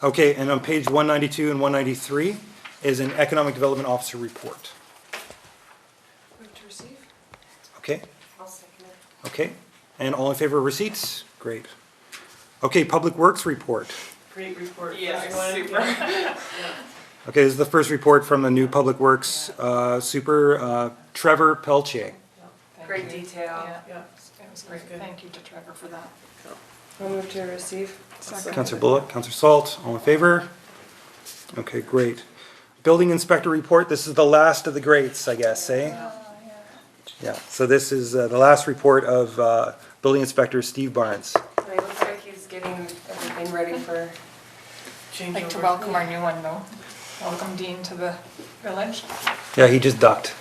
Okay, and on page 192 and 193 is an Economic Development Officer report. Move to receive. Okay, I'll second it. okay. And all in favor of receipts? Great. Okay, Public Works report. Great report. Yeah, super. Okay, this is the first report from the new Public Works super, Trevor Pelche. Great detail. Yeah, it was great. Thank you to Trevor for that. I'll move to receive. Councillor Bullock, Councillor Salt, all in favor? Okay, great. Building Inspector report, this is the last of the greats, I guess, eh? Yeah, so this is the last report of Building Inspector Steve Barnes. It looks like he's getting everything ready for changeover. Like to welcome our new one though. Welcome Dean to the village. Yeah, he just ducked.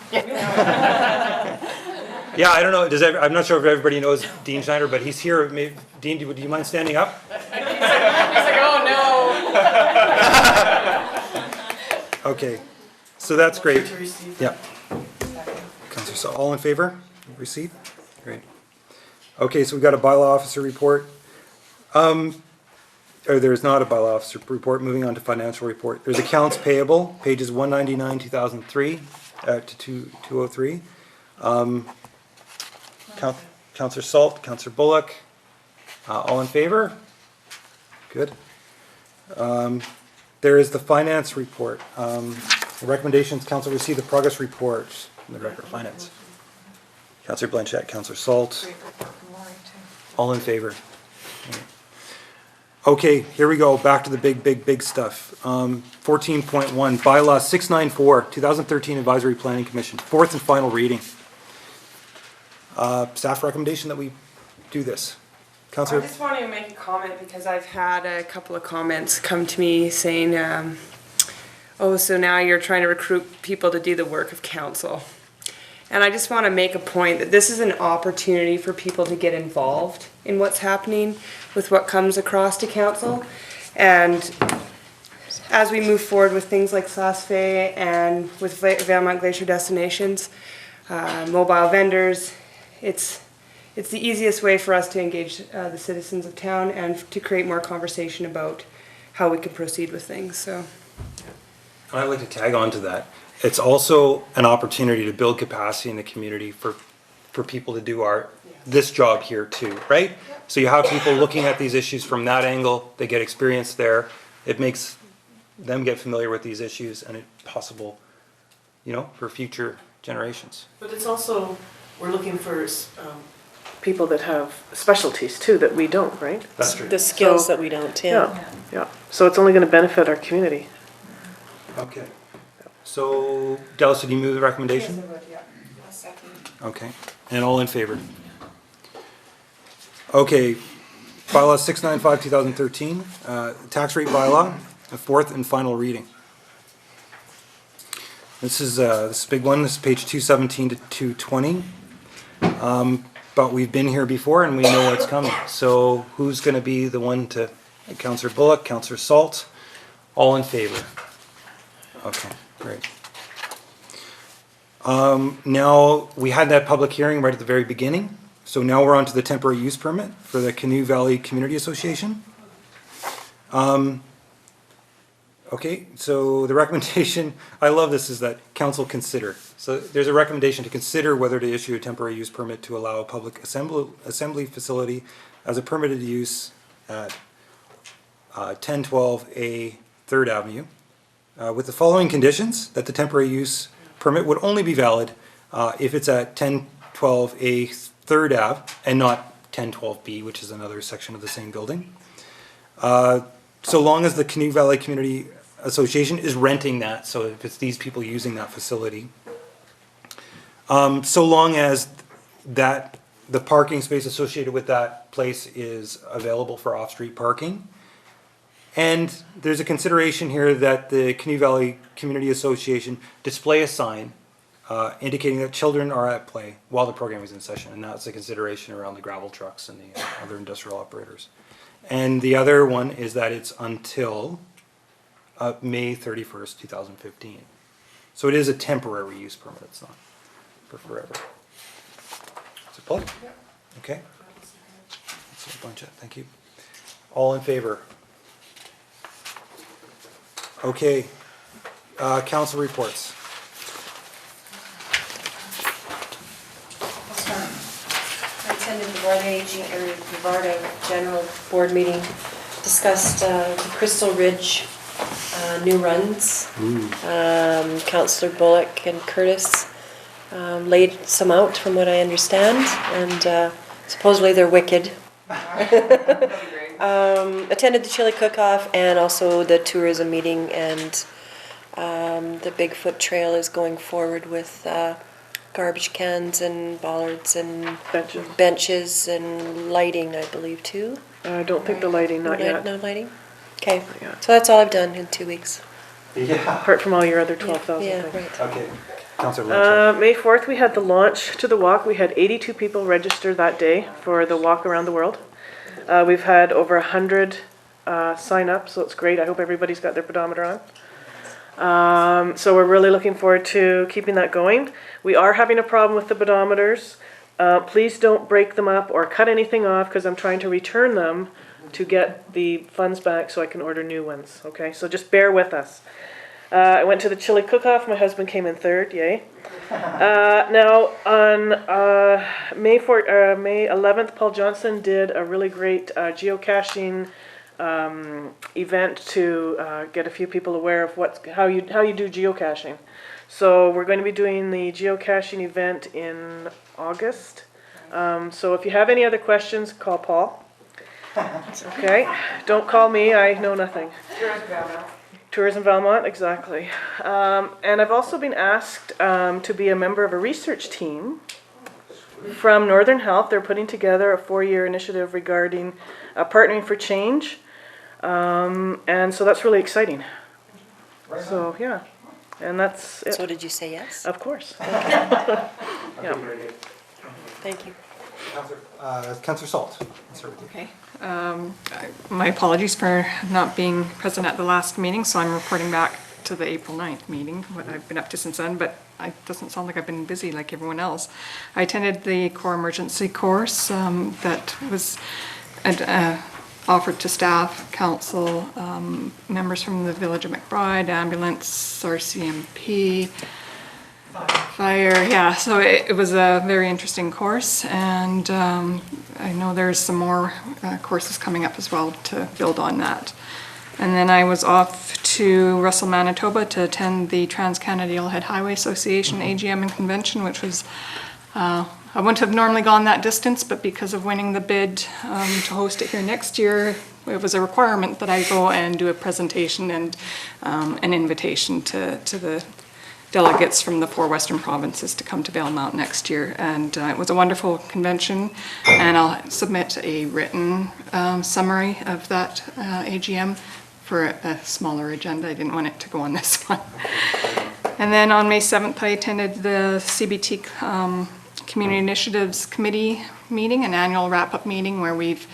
Yeah, I don't know, I'm not sure if everybody knows Dean Schneider, but he's here. Dean, would you mind standing up? He's like, oh no. Okay, so that's great. To receive. Yeah. Councillor Salt, all in favor? Receipt? Great. Okay, so we've got a bylaw officer report. Or there's not a bylaw officer report, moving on to financial report. There's accounts payable, pages 199, 2003 to 203. Councillor Salt, Councillor Bullock, all in favor? Good. There is the finance report. The recommendations, council receive the progress report from the Director of Finance. Councillor Blanchette, Councillor Salt, Great report from Laurie too. all in favor? Okay, here we go, back to the big stuff. 14.1, bylaw 694, 2013 Advisory Planning Commission, fourth and final reading. Staff recommendation that we do this. I Councillor, just want to make a comment because I've had a couple of comments come to me saying, oh, so now you're trying to recruit people to do the work of council. And I just want to make a point that this is an opportunity for people to get involved in what's happening with what comes across to council. And as we move forward with things like SASFE and with Valemount Glacier Destinations, mobile vendors, it's the easiest way for us to engage the citizens of town and to create more conversation about how we can proceed with things. So, I'd like to tag on to that. It's also an opportunity to build capacity in the community for people to do this job here too, right? So you have people looking at these issues from that angle, they get experience there, it makes them get familiar with these issues and it's possible, for future generations. But it's also, we're looking for people that have specialties too that we don't, right? That's true. The skills So- that we don't, Yeah. So it's only going to benefit our community. Okay. So, Dallas, did you move the recommendation? A second. Okay, and all in favor? Okay, bylaw 695, 2013, tax rate bylaw, a fourth and final reading. This is a big one, this is page 217 to 220. But we've been here before and we know what's coming. So who's gonna be the one to, Councillor Bullock, Councillor Salt, all in favor? Okay, great. Now, we had that public hearing right at the very beginning. So now we're on to the temporary use permit for the Canoe Valley Community Association. Okay, so the recommendation, I love this, is that council consider. So there's a recommendation to consider whether to issue a temporary use permit to allow a public assembly facility as a permitted use at 1012A 3rd Avenue. With the following conditions, that the temporary use permit would only be valid if it's at 1012A 3rd Ave and not 1012B, which is another section of the same building. So long as the Canoe Valley Community Association is renting that, so if it's these people using that facility. So long as the parking space associated with that place is available for off-street parking. And there's a consideration here that the Canoe Valley Community Association display a sign indicating that children are at play while the program is in session, and that's a consideration around the gravel trucks and the other industrial operators. And the other one is that it's until May 31st, 2015. So it is a temporary use permit, it's not for forever. Is it plug? Yeah. Okay. That's a bunch of, thank you. All in favor? Okay, council reports. I attended the Varda General Board meeting, discussed the Crystal Ridge new runs. Councillor Bullock and Curtis laid some out from what I understand, and supposedly they're wicked. Attended the chili cook-off and also the tourism meeting, and the Bigfoot Trail is going forward with garbage cans and bollards and benches and lighting, I believe, too. I don't think the lighting, not yet. No lighting? Okay, yet. so that's all I've done in 2 weeks. Yeah. Apart from all your other 12,000 Yeah, things. right. Okay, councillor Blanchette. May 4th, we had the launch to the walk. We had 82 people register that day for the walk around the world. We've had over 100 sign up, so it's great. I hope everybody's got their pedometer on. So we're really looking forward to keeping that going. We are having a problem with the pedometers. Please don't break them up or cut anything off, because I'm trying to return them to get the funds back so I can order new ones, okay? So just bear with us. I went to the chili cook-off. My husband came in third, yay. Now, on May 11th, Paul Johnson did a really great geocaching event to get a few people aware of how you do geocaching. So we're going to be doing the geocaching event in August. So if you have any other questions, call Paul. Okay, don't call me, I know nothing. Tourism Valemount, exactly. And I've also been asked to be a member of a research team from Northern Health. They're putting together a 4-year initiative regarding partnering for change. And so that's really exciting. So, yeah. And that's it. So did you say yes? Of course. Okay, very good. Thank you. Councillor Salt. Start with you. Okay. My apologies for not being present at the last meeting, so I'm reporting back to the April 9th meeting, what I've been up to since then, but it doesn't sound like I've been busy like everyone else. I attended the core emergency course that was offered to staff, council, members from the village of McBride, ambulance, RCMP, fire, yeah, so it was a very interesting course, and I know there's some more courses coming up as well to build on that. And then I was off to Russell, Manitoba to attend the Trans-Canada Yellowhead Highway Association AGM and convention, which was, I wouldn't have normally gone that distance, but because of winning the bid to host it here next year, it was a requirement that I go and do a presentation and an invitation to the delegates from the 4 western provinces to come to Valemount next year. And it was a wonderful convention, and I'll submit a written summary of that AGM for a smaller agenda. I didn't want it to go on this one. And then on May 7th, I attended the CBT Community Initiatives Committee meeting, an annual wrap-up meeting where we've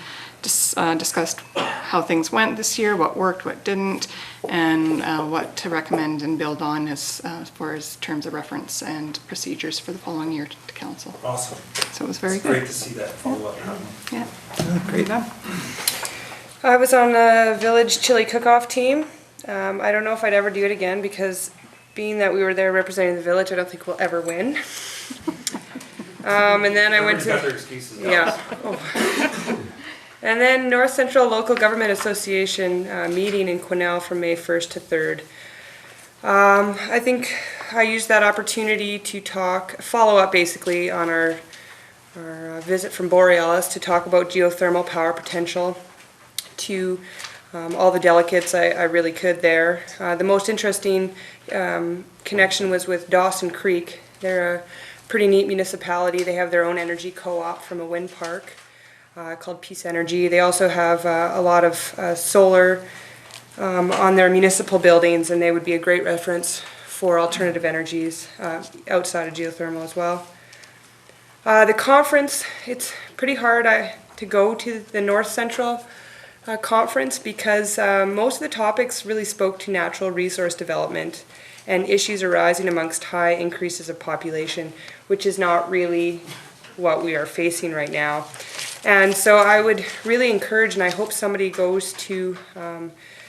discussed how things went this year, what worked, what didn't, and what to recommend and build on as far as terms of reference and procedures for the following year to council. Awesome. So it was very It's good. great to see that follow-up happening. Yeah, great done. I was on the village chili cook-off team. I don't know if I'd ever do it again, because being that we were there representing the village, I don't think we'll ever win. And then I went Everybody's got their to, excuses. yeah. Oh. And then North Central Local Government Association meeting in Quesnel from May 1st to 3rd. I think I used that opportunity to follow up basically on our visit from Borealis to talk about geothermal power potential to all the delegates I really could there. The most interesting connection was with Dawson Creek. They're a pretty neat municipality. They have their own energy co-op from a wind park called Peace Energy. They also have a lot of solar on their municipal buildings, and they would be a great reference for alternative energies outside of geothermal as well. The conference, it's pretty hard to go to the North Central conference because most of the topics really spoke to natural resource development and issues arising amongst high increases of population, which is not really what we are facing right now. And so I would really encourage, and I hope somebody goes to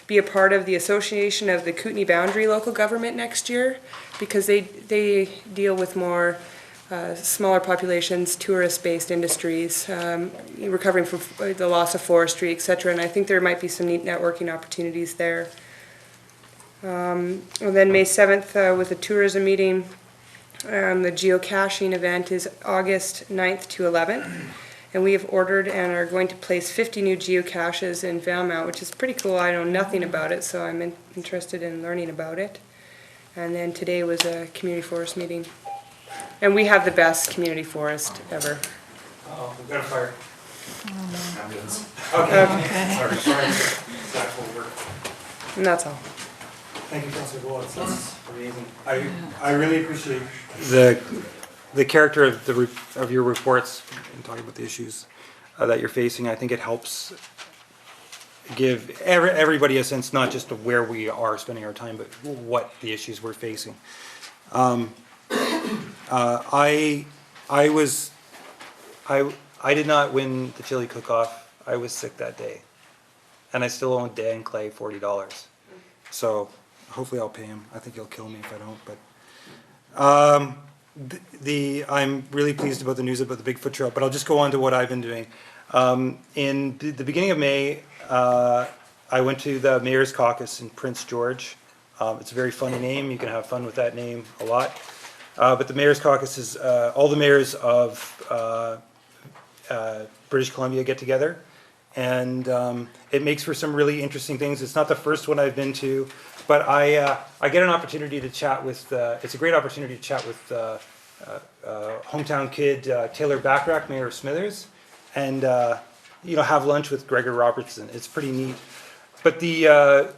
be a part of the Association of the Kootenai Boundary Local Government next year, because they deal with more smaller populations, tourist-based industries, recovering from the loss of forestry, etc. And I think there might be some neat networking opportunities there. And then May 7th with the tourism meeting, the geocaching event is August 9th to 11th. And we have ordered and are going to place 50 new geocaches in Valemount, which is pretty cool. I know nothing about it, so I'm interested in learning about it. And then today was a community forest meeting. And we have the best community forest ever. Oh, we've got a fire. Ambulance. Okay. Sorry. That will work. And that's all. Thank you, Councillor Bullock. That's amazing. I really appreciate the character of your reports and talking about the issues that you're facing. I think it helps give everybody a sense not just of where we are spending our time, but what the issues we're facing. I did not win the chili cook-off. I was sick that day, and I still owe Dan Clay $40. So hopefully I'll pay him. I think he'll kill me if I don't. But I'm really pleased about the news about the Bigfoot Trail. But I'll just go on to what I've been doing. In the beginning of May, I went to the Mayor's Caucus in Prince George. It's a very funny name. You can have fun with that name a lot. But the Mayor's Caucus is all the mayors of British Columbia get together. And it makes for some really interesting things. It's not the first one I've been to, but I get an opportunity to chat with, it's a great opportunity to chat with hometown kid Taylor Backrack, Mayor of Smithers, and have lunch with Gregor Robertson. It's pretty neat. But the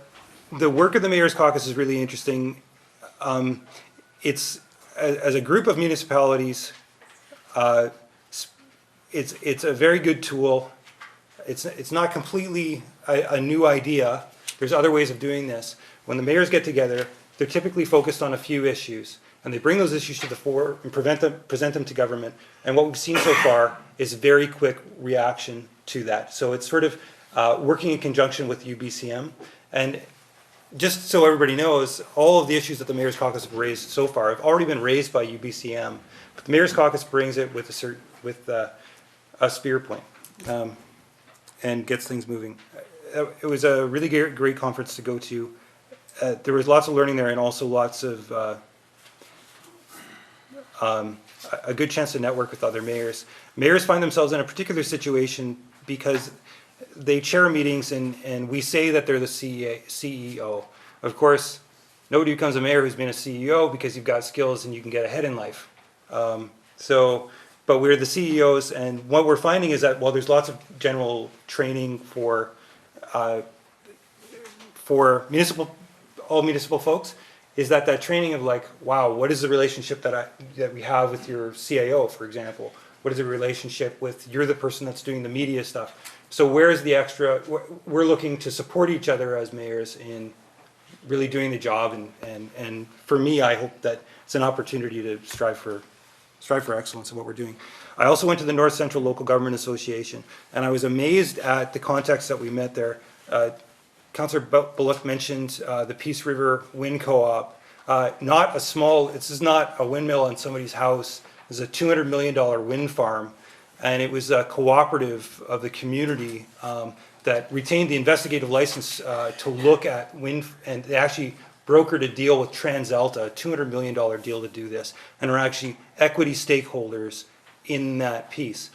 work of the Mayor's Caucus is really interesting. It's as a group of municipalities, it's a very good tool. It's not completely a new idea. There's other ways of doing this. When the mayors get together, they're typically focused on a few issues, and they bring those issues to the fore and present them to government. And what we've seen so far is very quick reaction to that. So it's sort of working in conjunction with UBCM. And just so everybody knows, all of the issues that the Mayor's Caucus have raised so far have already been raised by UBCM, but the Mayor's Caucus brings it with a spear point and gets things moving. It was a really great conference to go to. There was lots of learning there, and also lots of a good chance to network with other mayors. Mayors find themselves in a particular situation because they chair meetings and we say that they're the CEO. Of course, nobody becomes a mayor who's been a CEO because you've got skills and you can get ahead in life. But we're the CEOs, and what we're finding is that while there's lots of general training for all municipal folks, is that training of like, wow, what is the relationship that we have with your CAO, for example? What is the relationship with, you're the person that's doing the media stuff. So where's the extra, we're looking to support each other as mayors in really doing the job, and for me, I hope that it's an opportunity to strive for excellence in what we're doing. I also went to the North Central Local Government Association, and I was amazed at the context that we met there. Councillor Bullock mentioned the Peace River Wind Co-op. This is not a windmill in somebody's house. It's a $200 million wind farm, and it was a cooperative of the community that retained the investigative license to look at wind, and they actually brokered a deal with TransAlta, a $200 million deal to do this, and are actually equity stakeholders in that piece.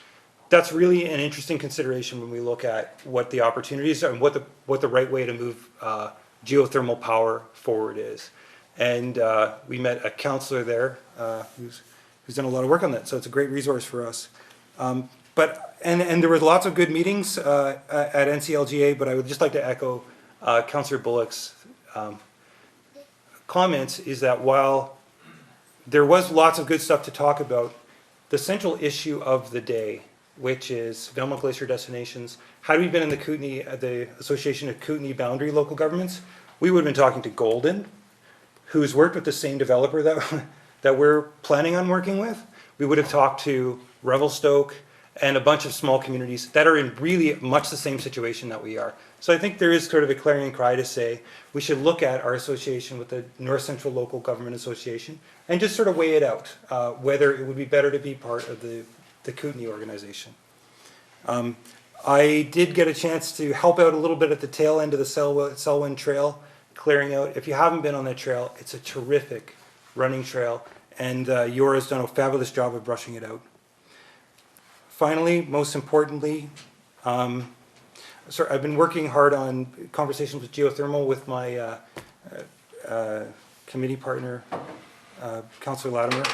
That's really an interesting consideration when we look at what the opportunities are and what the right way to move geothermal power forward is. And we met a councillor there who's done a lot of work on that, so it's a great resource for us. But there was lots of good meetings at NCLGA, but I would just like to echo Councillor Bullock's comments, is that while there was lots of good stuff to talk about, the central issue of the day, which is Valemount Glacier Destinations, had we been in the Association of Kootenai Boundary Local Governments, we would have been talking to Golden, who's worked with the same developer that we're planning on working with. We would have talked to Revelstoke and a bunch of small communities that are in really much the same situation that we are. So I think there is sort of a clarion cry to say we should look at our association with the North Central Local Government Association and just sort of weigh it out, whether it would be better to be part of the Kootenai organization. I did get a chance to help out a little bit at the tail end of the Selwyn Trail, clearing out. If you haven't been on that trail, it's a terrific running trail, and Yora's done a fabulous job of brushing it out. Finally, most importantly, I've been working hard on conversations with geothermal with my committee partner, Councillor Latimer,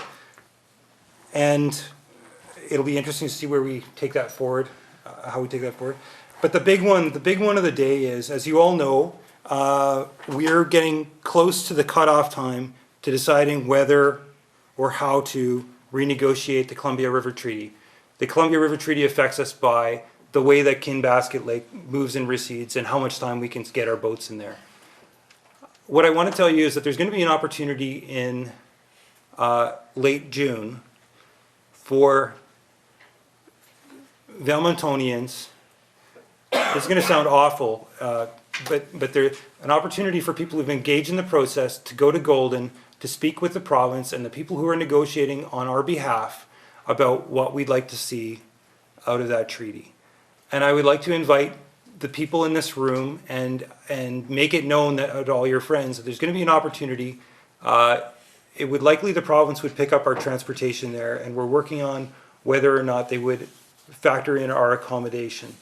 and it'll be interesting to see where we take that forward, how we take that forward. But the big one of the day is, as you all know, we're getting close to the cutoff time to deciding whether or how to renegotiate the Columbia River Treaty. The Columbia River Treaty affects us by the way that Kinbasket Lake moves and recedes and how much time we can get our boats in there. What I want to tell you is that there's going to be an opportunity in late June for Valemountonians. It's going to sound awful, but there's an opportunity for people who've engaged in the process to go to Golden to speak with the province and the people who are negotiating on our behalf about what we'd like to see out of that treaty. And I would like to invite the people in this room and make it known that to all your friends that there's going to be an opportunity. It would likely the province would pick up our transportation there, and we're working on whether or not they would factor in our accommodation.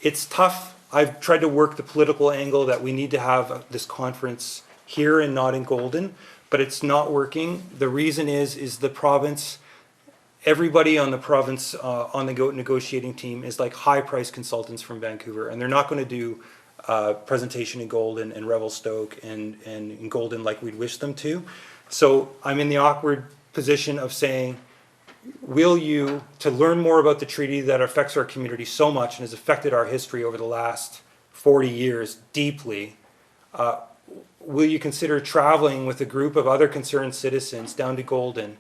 It's tough. I've tried to work the political angle that we need to have this conference here and not in Golden, but it's not working. The reason is the province, everybody on the province on the negotiating team is like high-priced consultants from Vancouver, and they're not going to do presentation in Golden and Revelstoke and in Golden like we'd wish them to. So I'm in the awkward position of saying, will you, to learn more about the treaty that affects our community so much and has affected our history over the last 40 years deeply, will you consider traveling with a group of other concerned citizens down to Golden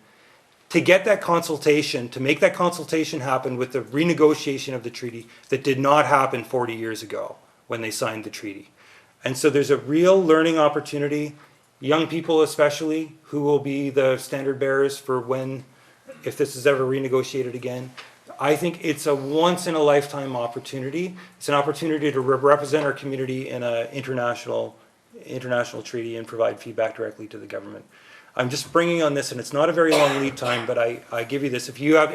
to get that consultation, to make that consultation happen with the renegotiation of the treaty that did not happen 40 years ago when they signed the treaty? And so there's a real learning opportunity, young people especially, who will be the standard bearers for when, if this is ever renegotiated again. I think it's a once in a lifetime opportunity. It's an opportunity to represent our community in an international treaty and provide feedback directly to the government. I'm just bringing on this, and it's not a very long lead time, but I give you this. If you have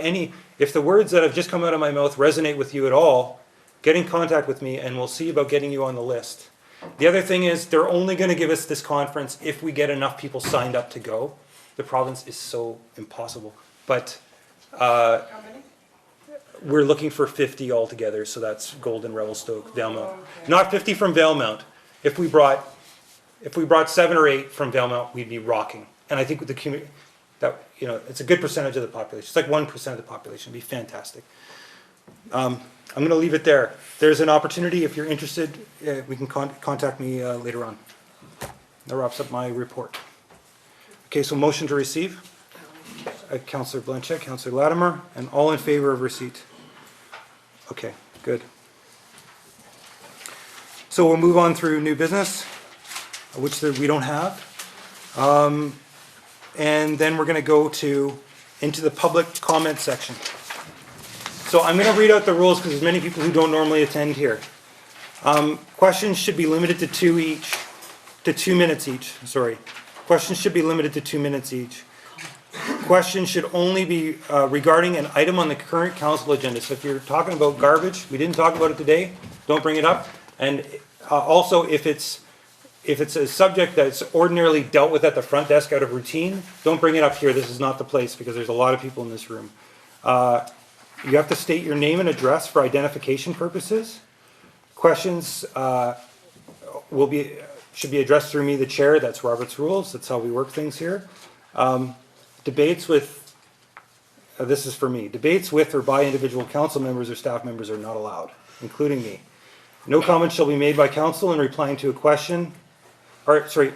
if the words that have just come out of my mouth resonate with you at all, get in contact with me and we'll see about getting you on the list. The other thing is they're only going to give us this conference if we get enough people signed up to go. The province is so impossible. But we're looking for 50 altogether, so that's Golden, Revelstoke, Valemount. Okay. Not 50 from Valemount. If we brought 7 or 8 from Valemount, we'd be rocking. And I think with the community, that it's a good percentage of the population. It's like 1% of the population. It'd be fantastic. I'm going to leave it there. There's an opportunity. If you're interested, we can contact me later on. That wraps up my report. Okay, so motion to receive. Councillor Blanchette, Councillor Latimer, and all in favor of receipt. Okay, good. So we'll move on through new business, which we don't have. And then we're going to go into the public comment section. So I'm going to read out the rules because there's many people who don't normally attend here. Questions should be limited to 2 minutes each. Sorry. Questions should be limited to 2 minutes each. Questions should only be regarding an item on the current council agenda. So if you're talking about garbage, we didn't talk about it today, don't bring it up. And also if it's a subject that's ordinarily dealt with at the front desk out of routine, don't bring it up here. This is not the place because there's a lot of people in this room. You have to state your name and address for identification purposes. Questions should be addressed through me, the chair. That's Robert's rules. That's how we work things here. Debates with, this is for me, debates with or by individual council members or staff members are not allowed, including me. No comments shall be made by council in replying to a question.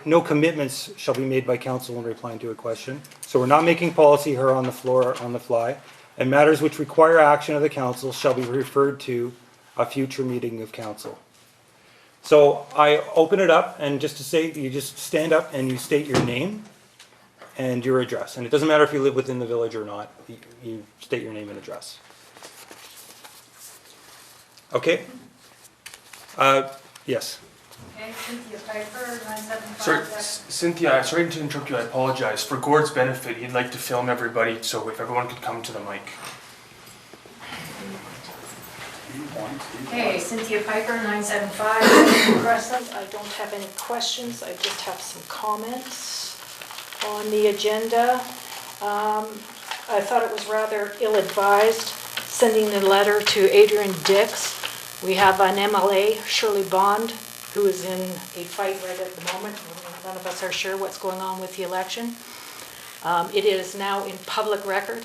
No commitments shall be made by council in replying to a question. So we're not making policy here on the floor, on the fly. and matters which require action of the council shall be referred to a future meeting of council. So I open it up, and just to say, you just stand up and you state your name and your address. And it doesn't matter if you live within the village or not, you state your name and address. Okay? Yes. Okay, Cynthia Piper, 975. Sorry, Cynthia, sorry to interrupt you, I apologize. For Gord's benefit, he'd like to film everybody, so if everyone could come to the mic. Okay, Cynthia Piper, 975. Crescent, I don't have any questions, I just have some comments on the agenda. I thought it was rather ill-advised sending the letter to Adrian Dix. We have an MLA, Shirley Bond, who is in a fight right at the moment. None of us are sure what's going on with the election. It is now in public record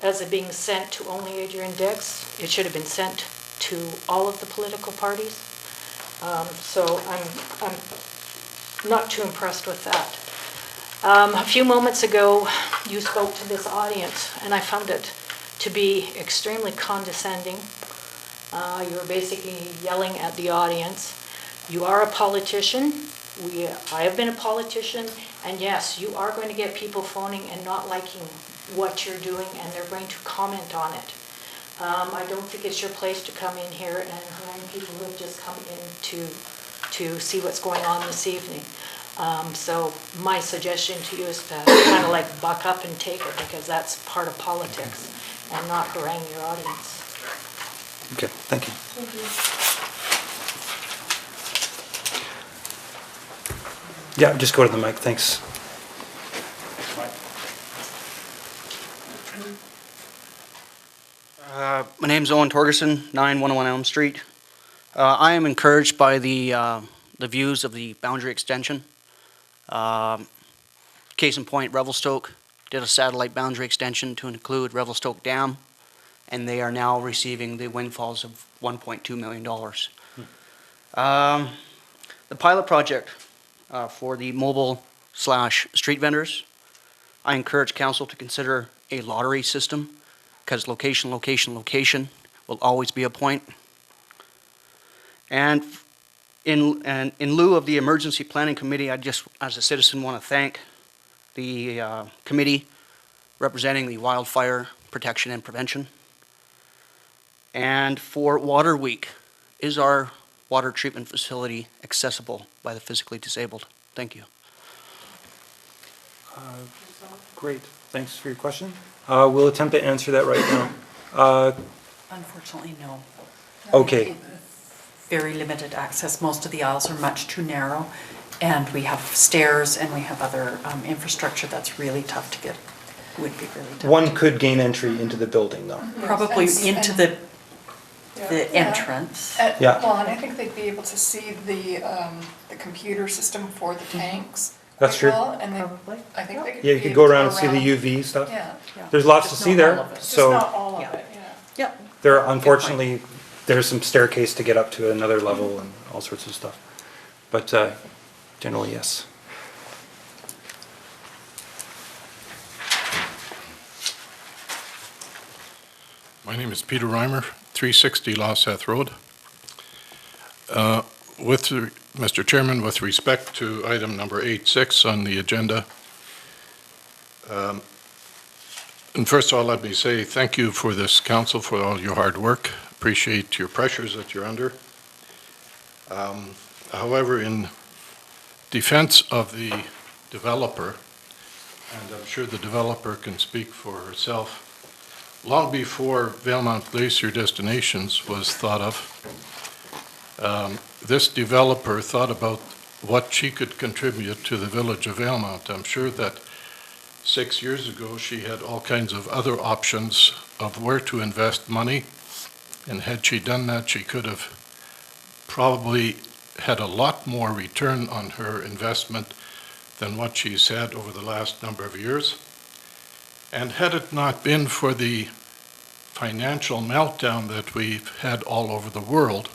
as it being sent to only Adrian Dix. It should have been sent to all of the political parties. So I'm not too impressed with that. A few moments ago, you spoke to this audience, and I found it to be extremely condescending. You were basically yelling at the audience. You are a politician. I have been a politician, and yes, you are going to get people phoning and not liking what you're doing, and they're going to comment on it. I don't think it's your place to come in here and harangue people who have just come in to see what's going on this evening. So my suggestion to you is to kind of like buck up and take it, because that's part of politics, and not harangue your audience. Okay, thank you. Thank you. Yeah, just go to the mic, thanks. My name's Owen Torgerson, 9101 Elm Street. I am encouraged by the views of the boundary extension. Case in point, Revelstoke did a satellite boundary extension to include Revelstoke Dam, and they are now receiving the windfalls of $1.2 million. The pilot project for the mobile/street vendors, I encourage council to consider a lottery system, because location, location, location will always be a point. And in lieu of the Emergency Planning Committee, I just, as a citizen, want to thank the committee representing the wildfire protection and prevention. And for Water Week, is our water treatment facility accessible by the physically disabled? Thank you. Great, thanks for your question. We'll attempt to answer that right now. Unfortunately, no. Okay. Very limited access. Most of the aisles are much too narrow, and we have stairs and we have other infrastructure that's really tough to get. Would be really tough. One could gain entry into the building, though. Probably into the entrance. Yeah. Well, and I think they'd be able to see the computer system for the tanks. That's quite true. well, and Probably. I think they could. Yeah, you be could able go to around and see the UV stuff. Yeah, There's lots to Just see not there, all of it. just so not all of Yeah. it, yeah. Yep. there, unfortunately, there's some staircase to get up to another level and all sorts of stuff. But generally, yes. My name is Peter Reimer, 360 Lawseth Road. Mr. Chairman, with respect to item number 8.6 on the agenda, and first of all, let me say thank you for this council for all your hard work. Appreciate your pressures that you're under. However, in defense of the developer, and I'm sure the developer can speak for herself, long before Valemount Glacier Destinations was thought of, this developer thought about what she could contribute to the village of Valemount. I'm sure that 6 years ago she had all kinds of other options of where to invest money, and had she done that, she could have probably had a lot more return on her investment than what she's had over the last number of years. And had it not been for the financial meltdown that we've had all over the world,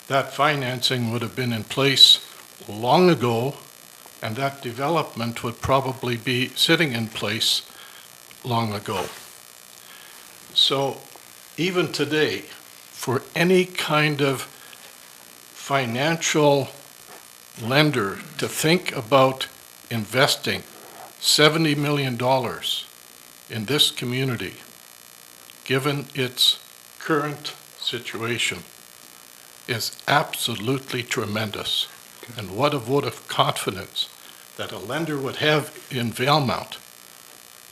that financing would have been in place long ago, and that development would probably be sitting in place long ago. So even today, for any kind of financial lender to think about investing $70 million in this community, given its current situation, is absolutely tremendous. And what a vote of confidence that a lender would have in Valemount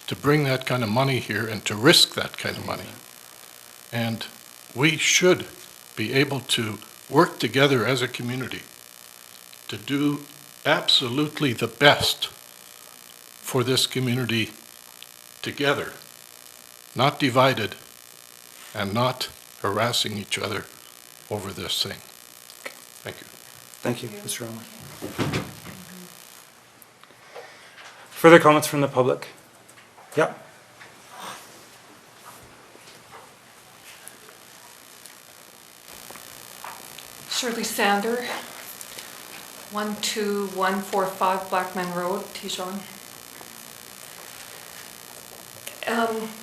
to bring that kind of money here and to risk that kind of money. And we should be able to work together as a community to do absolutely the best for this community together, not divided and not harassing each other over this thing. Thank you. Thank you, Mr. Elmer. Further comments from the public? Yeah. Shirley Sander, 12145 Blackman Road, Tijon.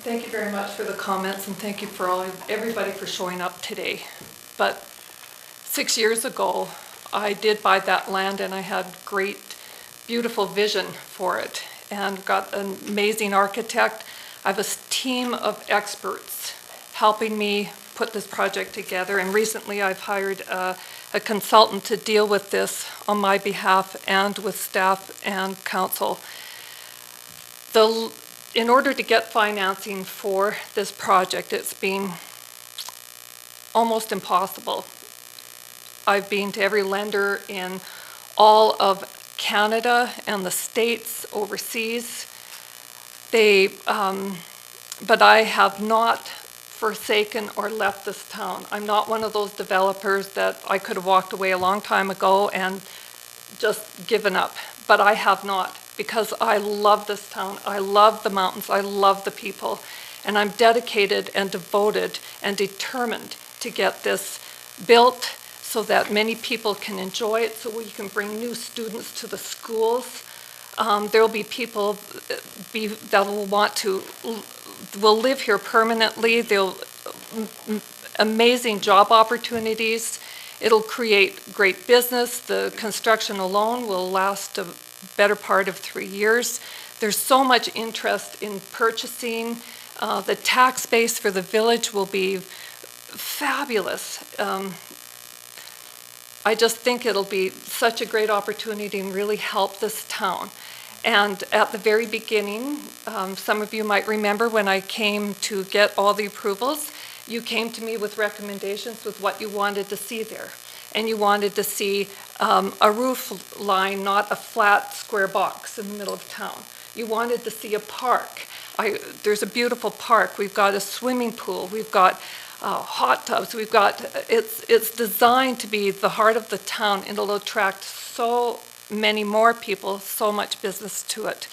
Thank you very much for the comments, and thank you for everybody for showing up today. But 6 years ago, I did buy that land, and I had great, beautiful vision for it, and got an amazing architect. I have a team of experts helping me put this project together, and recently I've hired a consultant to deal with this on my behalf and with staff and council. In order to get financing for this project, it's been almost impossible. I've been to every lender in all of Canada and the States, overseas. But I have not forsaken or left this town. I'm not one of those developers that I could have walked away a long time ago and just given up. But I have not, because I love this town. I love the mountains. I love the people. And I'm dedicated and devoted and determined to get this built so that many people can enjoy it, so we can bring new students to the schools. There'll be people that will live here permanently. There'll amazing job opportunities. It'll create great business. The construction alone will last a better part of 3 years. There's so much interest in purchasing. The tax base for the village will be fabulous. I just think it'll be such a great opportunity and really help this town. And at the very beginning, some of you might remember when I came to get all the approvals, you came to me with recommendations with what you wanted to see there. And you wanted to see a roof line, not a flat square box in the middle of town. You wanted to see a park. There's a beautiful park. We've got a swimming pool. We've got hot tubs. It's designed to be the heart of the town, and it'll attract so many more people, so much business to it.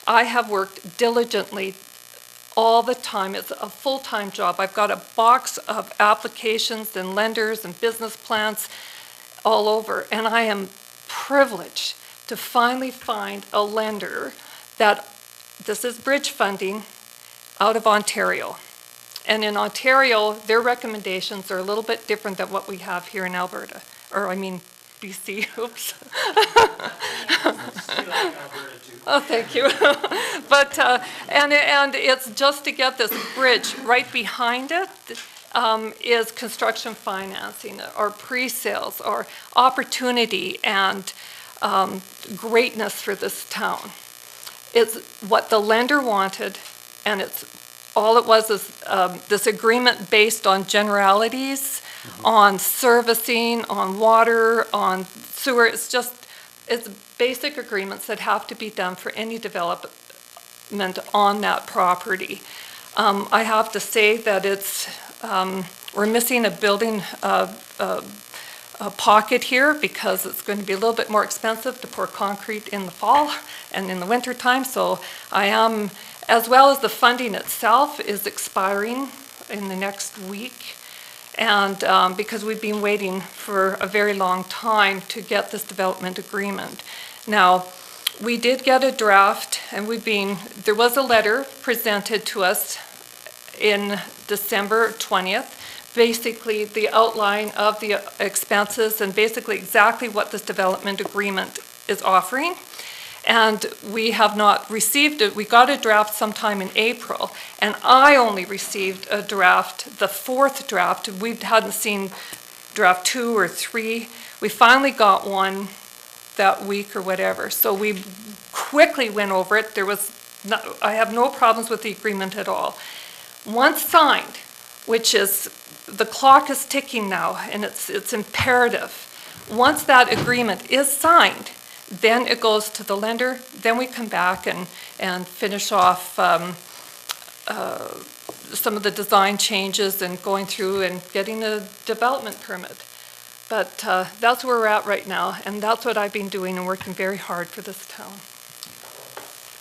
I have worked diligently all the time. It's a full-time job. I've got a box of applications and lenders and business plans all over, and I am privileged to finally find a lender this is bridge funding out of Ontario. And in Ontario, their recommendations are a little bit different than what we have here in Alberta, BC, oops. Oh, thank you. But, and it's just to get this bridge, right behind it is construction financing or pre-sales or opportunity and greatness for this town. It's what the lender wanted, and all it was is this agreement based on generalities, on servicing, on water, on sewer. It's basic agreements that have to be done for any development on that property. I have to say that we're missing a building a pocket here because it's going to be a little bit more expensive to pour concrete in the fall and in the winter time. So I am, as well as the funding itself is expiring in the next week. And because we've been waiting for a very long time to get this development agreement. Now, we did get a draft, and there was a letter presented to us in December 20th. Basically, the outline of the expenses and basically exactly what this development agreement is offering. And we have not received it. We got a draft sometime in April, and I only received a draft, the 4th draft. We hadn't seen draft 2 or 3. We finally got one that week or whatever. So we quickly went over it. I have no problems with the agreement at all. Once signed, which is, the clock is ticking now, and it's imperative. Once that agreement is signed, then it goes to the lender, then we come back and finish off some of the design changes and going through and getting a development permit. But that's where we're at right now, and that's what I've been doing and working very hard for this town.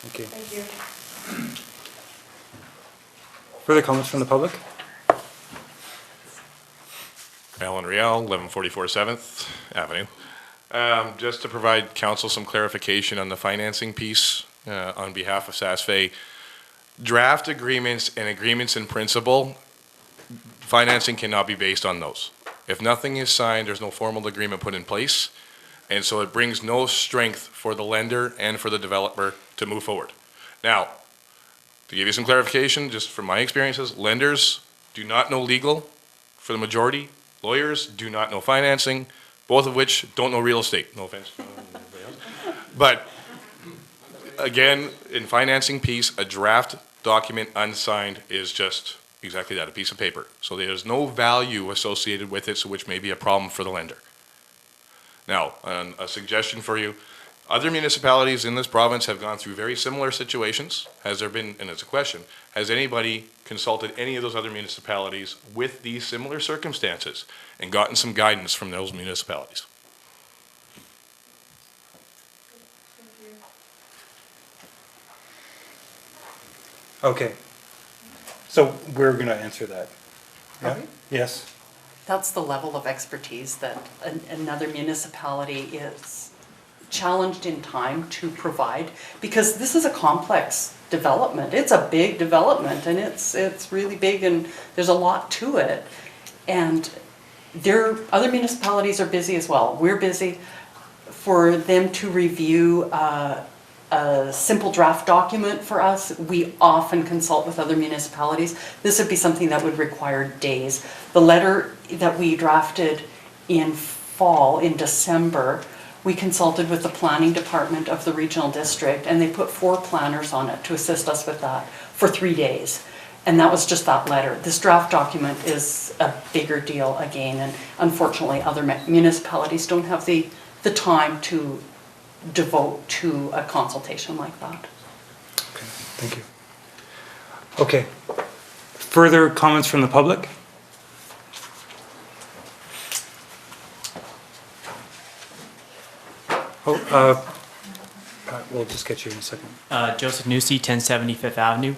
Thank you. Thank you. Further comments from the public? Alan Riel, 1144 7th Avenue. Just to provide council some clarification on the financing piece on behalf of SASFE, draft agreements and agreements in principle, financing cannot be based on those. If nothing is signed, there's no formal agreement put in place, and so it brings no strength for the lender and for the developer to move forward. Now, to give you some clarification, just from my experiences, lenders do not know legal for the majority, lawyers do not know financing, both of which don't know real estate, no offense. But again, in financing piece, a draft document unsigned is just exactly that, a piece of paper. So there's no value associated with it, so which may be a problem for the lender. Now, a suggestion for you, other municipalities in this province have gone through very similar situations. Has there been, and it's a question, has anybody consulted any of those other municipalities with these similar circumstances and gotten some guidance from those municipalities? Okay. So we're going to answer that. Yeah? Okay. Yes. That's the level of expertise that another municipality is challenged in time to provide, because this is a complex development. It's a big development, and it's really big, and there's a lot to it. And other municipalities are busy as well. We're busy. For them to review a simple draft document for us, we often consult with other municipalities. This would be something that would require days. The letter that we drafted in fall, in December, we consulted with the planning department of the regional district, and they put 4 planners on it to assist us with that for 3 days. And that was just that letter. This draft document is a bigger deal again, and unfortunately other municipalities don't have the time to devote to a consultation like that. Okay, thank you. Okay. Further comments from the public? Pat, we'll just get you in a second. Joseph Newsey, 1070 Fifth Avenue.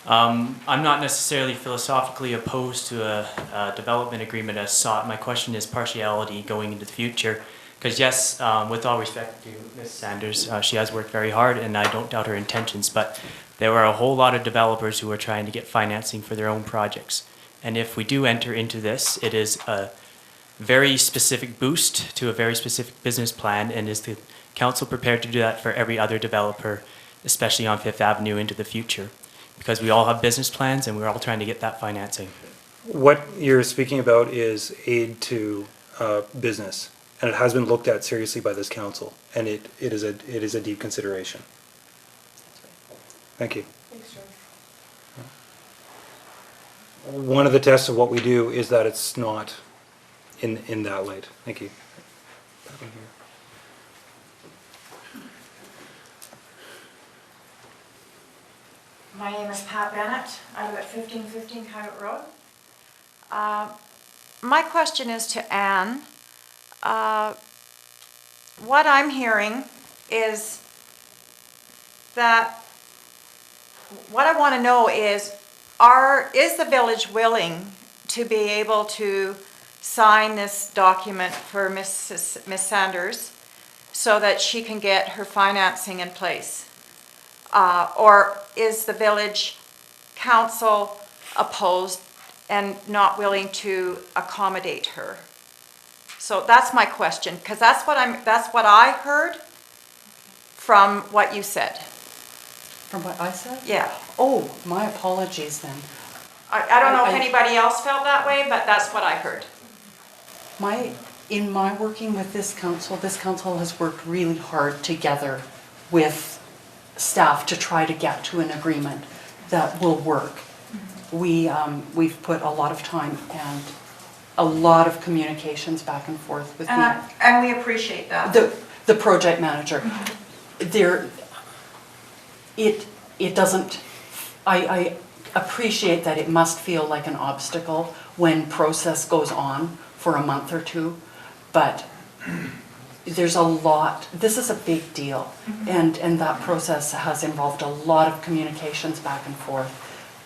I'm not necessarily philosophically opposed to a development agreement as sought. My question is partiality going into the future. Because yes, with all respect to Ms. Sanders, she has worked very hard, and I don't doubt her intentions, but there are a whole lot of developers who are trying to get financing for their own projects. And if we do enter into this, it is a very specific boost to a very specific business plan, and is the council prepared to do that for every other developer, especially on Fifth Avenue into the future? Because we all have business plans, and we're all trying to get that financing. What you're speaking about is aid to business. And it has been looked at seriously by this council, and it is a deep consideration. Thank you. Thanks, John. One of the tests of what we do is that it's not in that light. Thank you. My name is Pat Bennett. I live at 1515 Coyote Road. My question is to Anne. What I'm hearing is that what I want to know is the village willing to be able to sign this document for Miss Sanders so that she can get her financing in place? Or is the village council opposed and not willing to accommodate her. So that's my question, because that's what I heard from what you said. From what I said? Yeah. Oh, my apologies then. I don't know if I- anybody else felt that way, but that's what I heard. In my working with this council has worked really hard together with staff to try to get to an agreement that will work. We've put a lot of time and a lot of communications back and forth with And we appreciate that. the project manager. It doesn't, I appreciate that it must feel like an obstacle when process goes on for a month or two, but there's a lot, this is a big deal. And that process has involved a lot of communications back and forth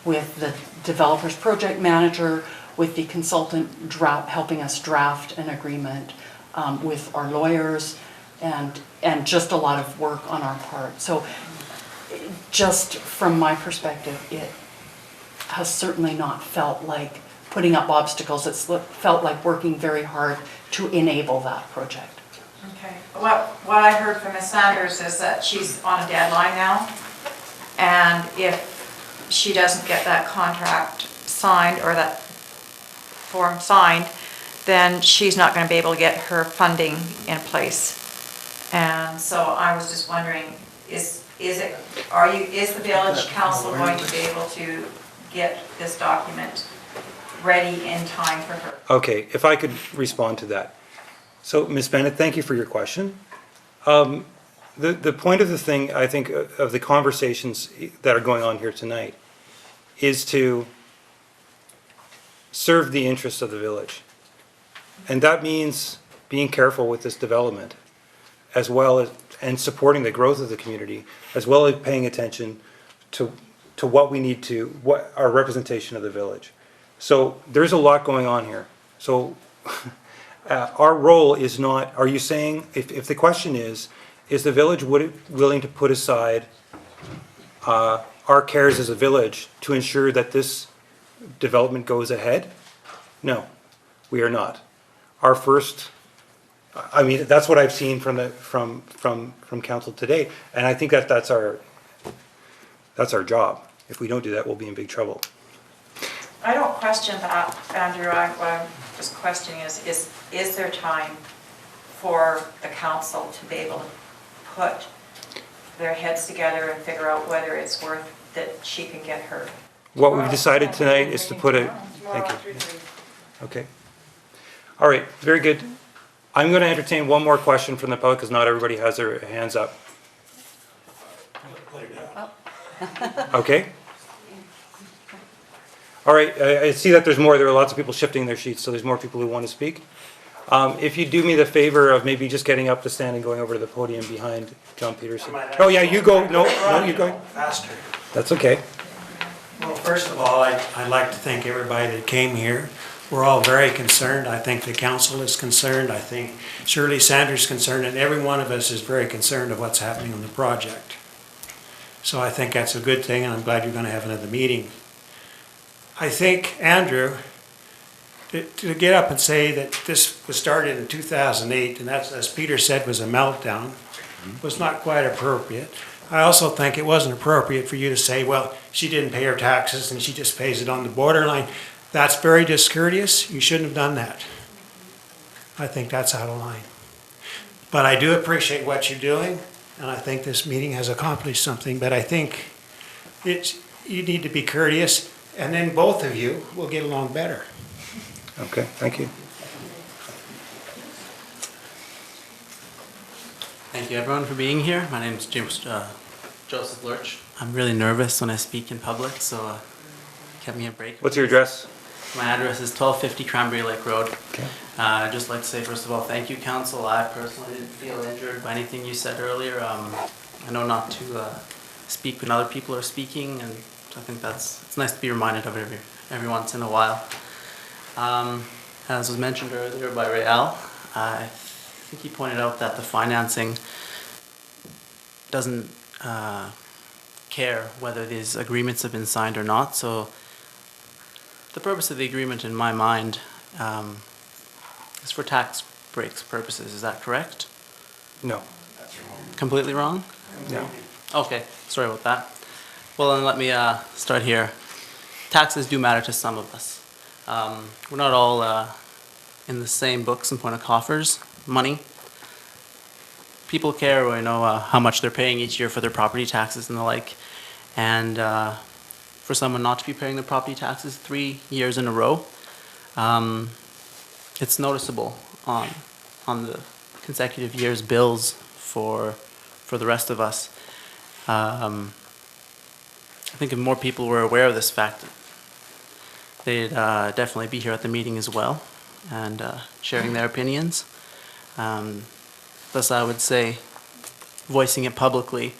with the developer's project manager, with the consultant helping us draft an agreement, with our lawyers, and just a lot of work on our part. So just from my perspective, it has certainly not felt like putting up obstacles. It's felt like working very hard to enable that project. Okay. What I heard from Ms. Sanders is that she's on a deadline now, and if she doesn't get that contract signed or that form signed, then she's not going to be able to get her funding in place. And so I was just wondering, is the village council going to be able to get this document ready in time for her? Okay, if I could respond to that. So, Ms. Bennett, thank you for your question. The point of the thing, I think, of the conversations that are going on here tonight is to serve the interests of the village. And that means being careful with this development, as well as, and supporting the growth of the community, as well as paying attention to what we need to, what our representation of the village. So there's a lot going on here. So our role is not, are you saying, if the question is the village willing to put aside our cares as a village to ensure that this development goes ahead? No, we are not. Our first, I mean, that's what I've seen from council today, and I think that's our job. If we don't do that, we'll be in big trouble. I don't question that, Andrew. What I'm just questioning is there time for the council to be able to put their heads together and figure out whether it's worth that she can get her? What we've decided tonight is to put a, thank you. Okay. All right, very good. I'm going to entertain one more question from the public because not everybody has their hands up. Okay. All right, I see that there's more. There are lots of people shifting their sheets, so there's more people who want to speak. If you do me the favor of maybe just getting up to stand and going over to the podium behind John Peterson. Oh yeah, you go. No, you go. Faster. That's okay. Well, first of all, I'd like to thank everybody that came here. We're all very concerned. I think the council is concerned. I think Shirley Sanders is concerned, and every one of us is very concerned of what's happening on the project. So I think that's a good thing, and I'm glad you're going to have another meeting. I think, Andrew, to get up and say that this was started in 2008, and that's, as Peter said, was a meltdown, was not quite appropriate. I also think it wasn't appropriate for you to say, well, she didn't pay her taxes and she just pays it on the borderline. That's very discourteous. You shouldn't have done that. I think that's out of line. But I do appreciate what you're doing, and I think this meeting has accomplished something, but I think you need to be courteous, and then both of you will get along better. Okay, thank you. Thank you everyone for being here. My name is Joseph Lurch. I'm really nervous when I speak in public, so kept me a break. What's your address? My address is 1250 Cranberry Lake Road. Okay. I'd just like to say, first of all, thank you, council. I personally didn't feel injured by anything you said earlier. I know not to speak when other people are speaking, and I think it's nice to be reminded of it every once in a while. As was mentioned earlier by Rael, I think he pointed out that the financing doesn't care whether these agreements have been signed or not. So the purpose of the agreement in my mind is for tax breaks purposes, is that correct? No. Completely wrong? No. Okay, sorry about that. Well, then let me start here. Taxes do matter to some of us. We're not all in the same books in point of coffers, money. People care when they know how much they're paying each year for their property taxes and the like. And for someone not to be paying their property taxes 3 years in a row, it's noticeable on the consecutive years' bills for the rest of us. I think if more people were aware of this fact, they'd definitely be here at the meeting as well and sharing their opinions. Thus, I would say voicing it publicly,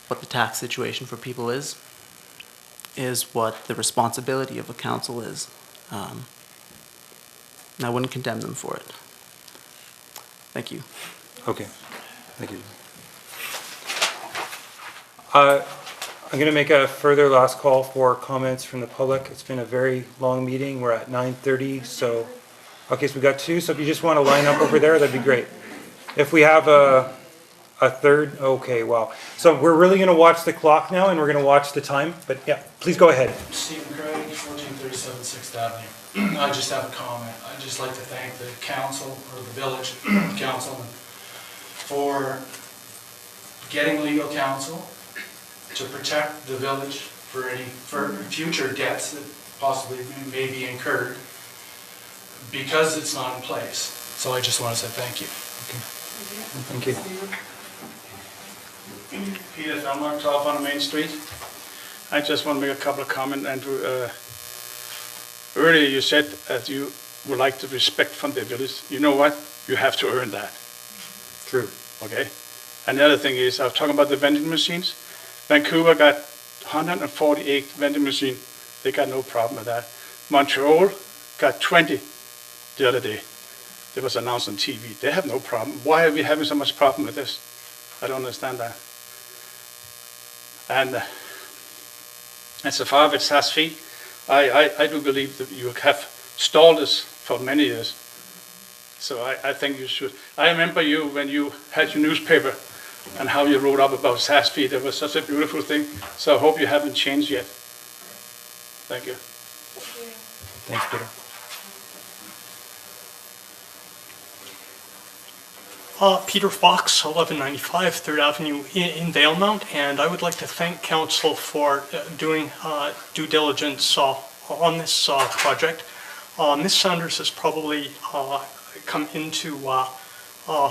what the tax situation for people is what the responsibility of a council is. And I wouldn't condemn them for it. Thank you. Okay, thank you. I'm going to make a further last call for comments from the public. It's been a very long meeting. We're at 9:30, so, okay, so we've got 2. So if you just want to line up over there, that'd be great. If we have a third, okay, wow. So we're really going to watch the clock now, and we're going to watch the time, but yeah, please go ahead. Stephen Craig, 1437 6th Avenue. I just have a comment. I'd just like to thank the council, or the village councilman, for getting legal counsel to protect the village for any future debts that possibly may be incurred because it's not in place. So I just want to say thank you. Okay. Thank you. Peter Thelmark, 12 on the Main Street. I just want to make a couple of comments, Andrew. Earlier you said that you would like the respect from the village. You know what? You have to earn that. True. Okay? And the other thing is, I was talking about the vending machines. Vancouver got 148 vending machines. They got no problem with that. Montreal got 20 the other day. It was announced on TV. They have no problem. Why are we having so much problem with this? I don't understand that. And as a far as SAS fee, I do believe that you have stalled this for many years. So I think you should. I remember you when you had your newspaper and how you wrote up about SAS fee. That was such a beautiful thing. So I hope you haven't changed yet. Thank you. Thanks, Peter. Peter Fox, 1195 3rd Avenue in Valemount, and I would like to thank Council for doing due diligence on this project. Ms. Sanders has probably come into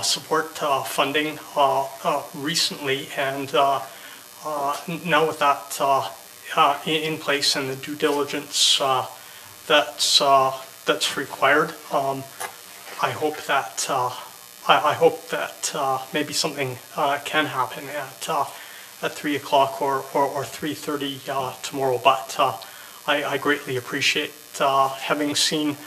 support funding recently, and now with that in place and the due diligence that's required, I hope that maybe something can happen at 3 o'clock or 3:30 tomorrow. But I greatly appreciate having seen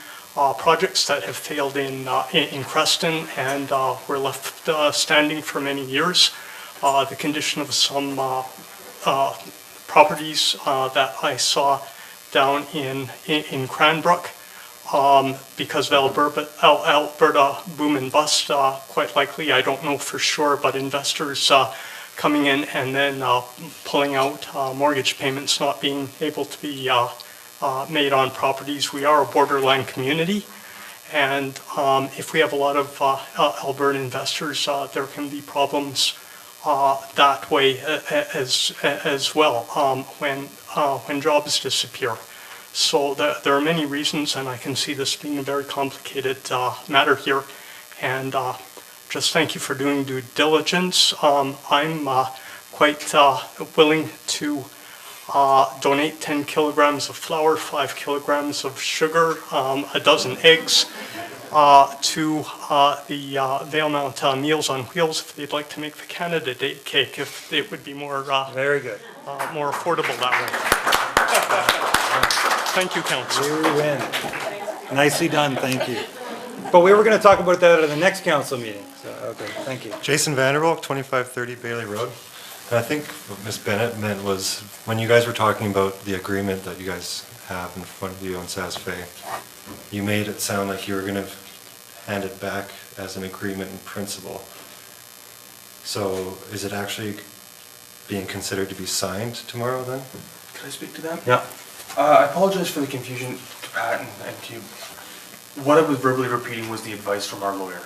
projects that have failed in Creston and were left standing for many years. The condition of some properties that I saw down in Cranbrook. Because of Alberta boom and bust, quite likely, I don't know for sure, but investors coming in and then pulling out mortgage payments not being able to be made on properties. We are a borderline community, and if we have a lot of Alberta investors, there can be problems that way as well when jobs disappear. So there are many reasons, and I can see this being a very complicated matter here. And just thank you for doing due diligence. I'm quite willing to donate 10 kilograms of flour, 5 kilograms of sugar, a dozen eggs to the Valemount Meals on Wheels if they'd like to make the Canada Day cake, if it would be more very good, more affordable that way. Thank you, Council. You win. Nicely done, thank you. But we were going to talk about that at the next council meeting. So, okay, thank you. Jason Vanderbilk, 2530 Bailey Road. And I think what Ms. Bennett meant was, when you guys were talking about the agreement that you guys have in front of you on SASFE, you made it sound like you were going to hand it back as an agreement in principle. So is it actually being considered to be signed tomorrow then? Can I speak to that? Yeah. I apologize for the confusion to Pat and to you. What I was verbally repeating was the advice from our lawyer,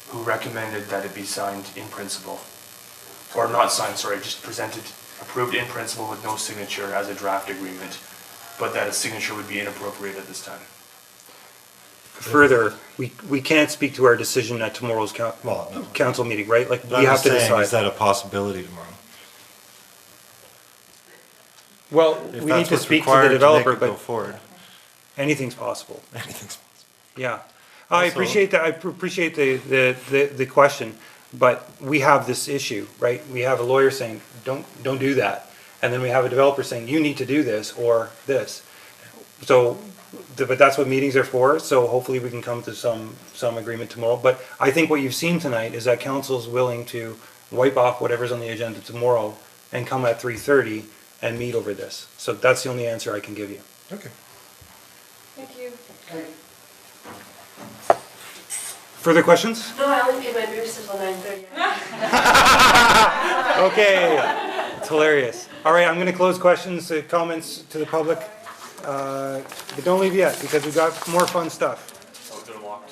who recommended that it be signed in principle. Or not signed, sorry, just presented, approved in principle with no signature as a draft agreement, but that a signature would be inappropriate at this time. Further, we can't speak to our decision at tomorrow's council meeting, right? Like, But we I'm have to saying, decide. is that a possibility tomorrow? Well, If we that's need to what's speak to required the to make developer, it go but forward. anything's possible. Anything's possible. Yeah. I Also- appreciate that, I appreciate the question, but we have this issue, right? We have a lawyer saying, don't do that. And then we have a developer saying, you need to do this or this. So, but that's what meetings are for, so hopefully we can come to some agreement tomorrow. But I think what you've seen tonight is that council's willing to wipe off whatever's on the agenda tomorrow and come at 3:30 and meet over this. So that's the only answer I can give you. Okay. Thank you. Further questions? No, I only paid my moves until 9:30. Okay, it's hilarious. All right, I'm gonna close questions, comments to the public. But don't leave yet, because we've got more fun stuff. Oh, they're locked.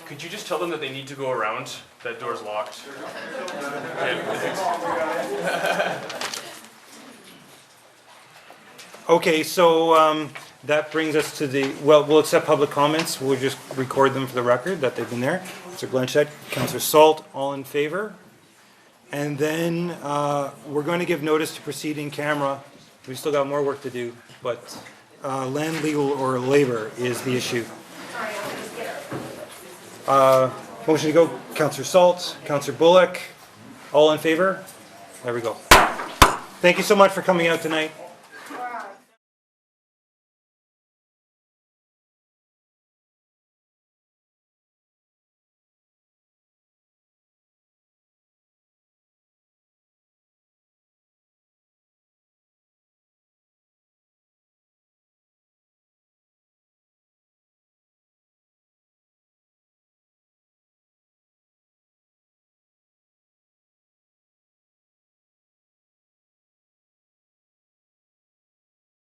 Could you just tell them that they need to go around? That door's locked. Okay, so that brings us to the, well, we'll accept public comments. We'll just record them for the record that they've been there. Councillor Blanchette, Councillor Salt, all in favor? And then we're going to give notice to proceed in camera. We've still got more work to do, but land, legal, or labor is the issue. Motion to go, Councillor Salt, Councillor Bullock, all in favor? There we go. Thank you so much for coming out tonight.